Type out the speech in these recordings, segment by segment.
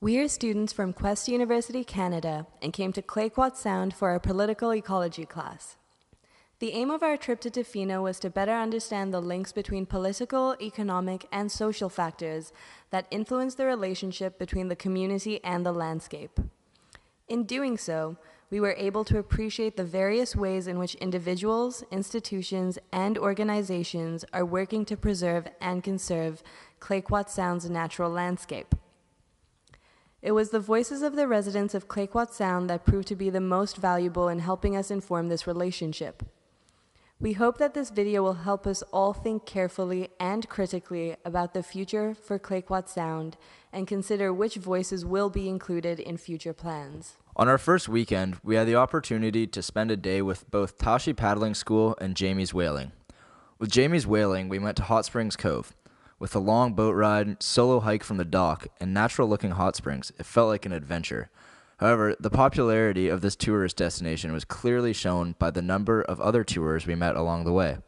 We are students from Quest University, Canada, and came to Clayoquot Sound for our Political Ecology class. The aim of our trip to Tofino was to better understand the links between political, economic, and social factors that influence the relationship between the community and the landscape. In doing so, we were able to appreciate the various ways in which individuals, institutions, and organizations are working to preserve and conserve Clayoquot Sound's natural landscape. It was the voices of the residents of Clayoquot Sound that proved to be the most valuable in helping us inform this relationship. We hope that this video will help us all think carefully and critically about the future for Clayoquot Sound and consider which voices will be included in future plans. On our first weekend, we had the opportunity to spend a day with both Tashi Paddling School and Jamie's Whaling. With Jamie's Whaling, we went to Hot Springs Cove. With a long boat ride, solo hike from the dock, and natural-looking hot springs, it felt like an adventure. However, the popularity of this tourist destination was clearly shown by the number of other tours we met along the way.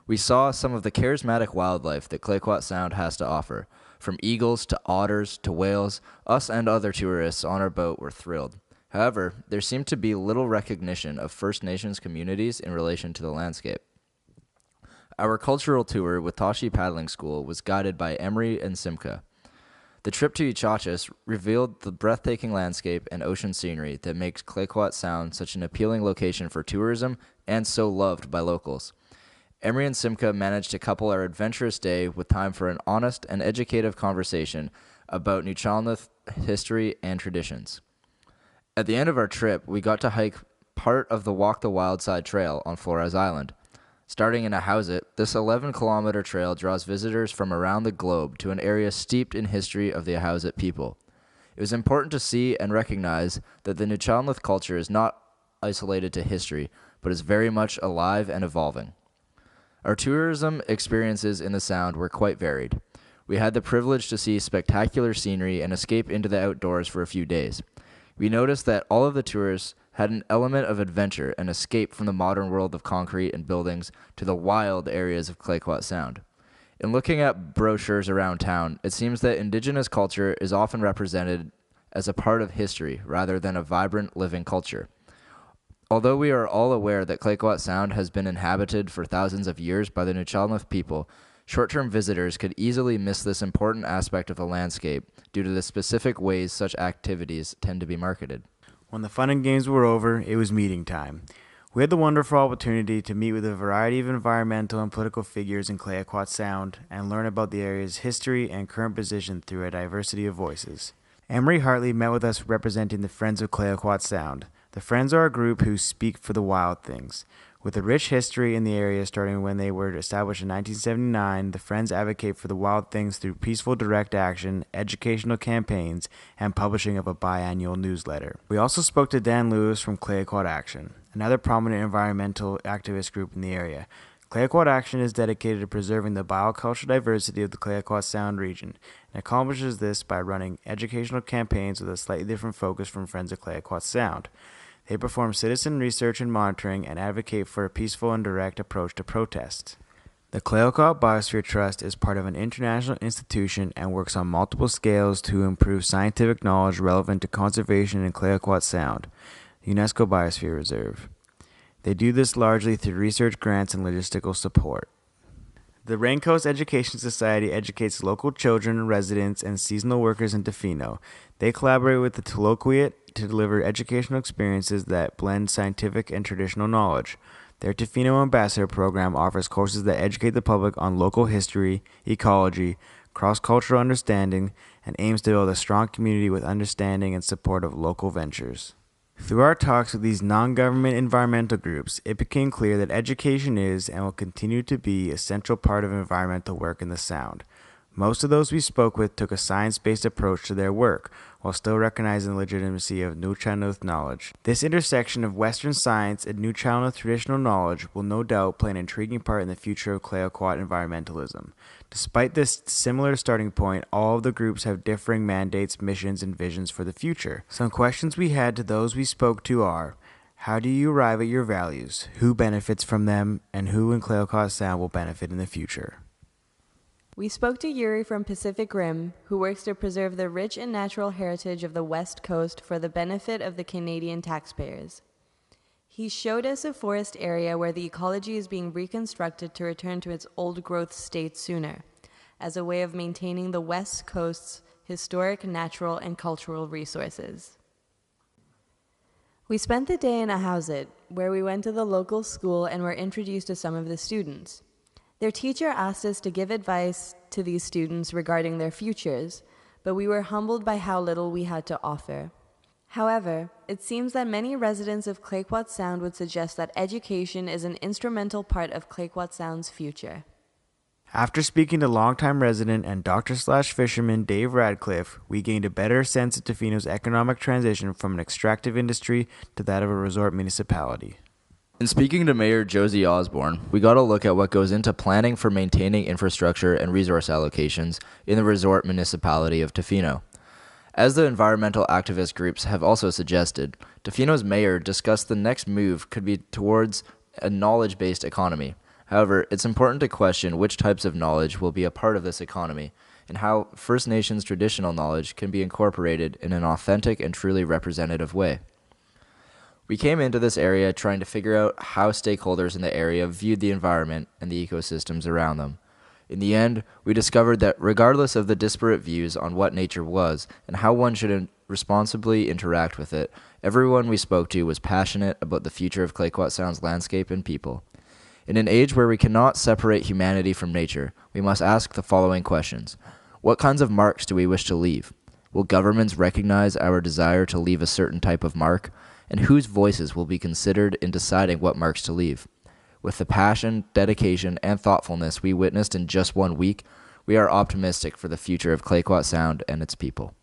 We saw some of the charismatic wildlife that Clayoquot Sound has to offer. From eagles to otters to whales, us and other tourists on our boat were thrilled. However, there seemed to be little recognition of First Nations communities in relation to the landscape. Our cultural tour with Tashi Paddling School was guided by Emery and Simca. The trip to Ichachas revealed the breathtaking landscape and ocean scenery that makes Clayoquot Sound such an appealing location for tourism and so loved by locals. Emery and Simca managed to couple our adventurous day with time for an honest and educative conversation about Nuu-chah-nulth history and traditions. At the end of our trip, we got to hike part of the Walk the Wild Side Trail on Flores Island. Starting in Ahousaht, this 11-kilometer trail draws visitors from around the globe to an area steeped in history of the Ahousaht people. It was important to see and recognize that the Nuu-chah-nulth culture is not isolated to history, but is very much alive and evolving. Our tourism experiences in the Sound were quite varied. We had the privilege to see spectacular scenery and escape into the outdoors for a few days. We noticed that all of the tourists had an element of adventure and escape from the modern world of concrete and buildings to the wild areas of Clayoquot Sound. In looking at brochures around town, it seems that Indigenous culture is often represented as a part of history rather than a vibrant, living culture. Although we are all aware that Clayoquot Sound has been inhabited for thousands of years by the Nuu-chah-nulth people, short-term visitors could easily miss this important aspect of the landscape due to the specific ways such activities tend to be marketed. When the fun and games were over, it was meeting time. We had the wonderful opportunity to meet with a variety of environmental and political figures in Clayoquot Sound and learn about the area's history and current position through a diversity of voices. Emery Hartley met with us representing the Friends of Clayoquot Sound. The Friends are a group who speak for the wild things. With a rich history in the area starting when they were established in 1979, the Friends advocate for the wild things through peaceful direct action, educational campaigns, and publishing of a biannual newsletter. We also spoke to Dan Lewis from Clayoquot Action, another prominent environmental activist group in the area. Clayoquot Action is dedicated to preserving the biocultural diversity of the Clayoquot Sound region and accomplishes this by running educational campaigns with a slightly different focus from Friends of Clayoquot Sound. They perform citizen research and monitoring and advocate for a peaceful and direct approach to protests. The Clayoquot Biosphere Trust is part of an international institution and works on multiple scales to improve scientific knowledge relevant to conservation in Clayoquot Sound, the UNESCO Biosphere Reserve. They do this largely through research grants and logistical support. The Raincoast Education Society educates local children, residents, and seasonal workers in Tofino. They collaborate with the Clayoquot to deliver educational experiences that blend scientific and traditional knowledge. Their Tofino Ambassador program offers courses that educate the public on local history, ecology, cross-cultural understanding, and aims to build a strong community with understanding and support of local ventures. Through our talks with these non-government environmental groups, it became clear that education is and will continue to be a central part of environmental work in the Sound. Most of those we spoke with took a science-based approach to their work, while still recognizing the legitimacy of Nuu-chah-nulth knowledge. This intersection of Western science and Nuu-chah-nulth traditional knowledge will no doubt play an intriguing part in the future of Clayoquot environmentalism. Despite this similar starting point, all of the groups have differing mandates, missions, and visions for the future. Some questions we had to those we spoke to are, how do you arrive at your values, who benefits from them, and who in Clayoquot Sound will benefit in the future? We spoke to Yuri from Pacific Rim, who works to preserve the rich and natural heritage of the West Coast for the benefit of the Canadian taxpayers. He showed us a forest area where the ecology is being reconstructed to return to its old-growth state sooner, as a way of maintaining the West Coast's historic natural and cultural resources. We spent the day in Ahousaht, where we went to the local school and were introduced to some of the students. Their teacher asked us to give advice to these students regarding their futures, but we were humbled by how little we had to offer. However, it seems that many residents of Clayoquot Sound would suggest that education is an instrumental part of Clayoquot Sound's future. After speaking to longtime resident and doctor/fisherman Dave Radcliffe, we gained a better sense of Tofino's economic transition from an extractive industry to that of a resort municipality. In speaking to Mayor Josie Osborne, we got a look at what goes into planning for maintaining infrastructure and resource allocations in the resort municipality of Tofino. As the environmental activist groups have also suggested, Tofino's mayor discussed the next move could be towards a knowledge-based economy. However, it's important to question which types of knowledge will be a part of this economy and how First Nations traditional knowledge can be incorporated in an authentic and truly representative way. We came into this area trying to figure out how stakeholders in the area viewed the environment and the ecosystems around them. In the end, we discovered that regardless of the disparate views on what nature was and how one should responsibly interact with it, everyone we spoke to was passionate about the future of Clayoquot Sound's landscape and people. In an age where we cannot separate humanity from nature, we must ask the following questions. What kinds of marks do we wish to leave? Will governments recognize our desire to leave a certain type of mark? And whose voices will be considered in deciding what marks to leave? With the passion, dedication, and thoughtfulness we witnessed in just 1 week, we are optimistic for the future of Clayoquot Sound and its people.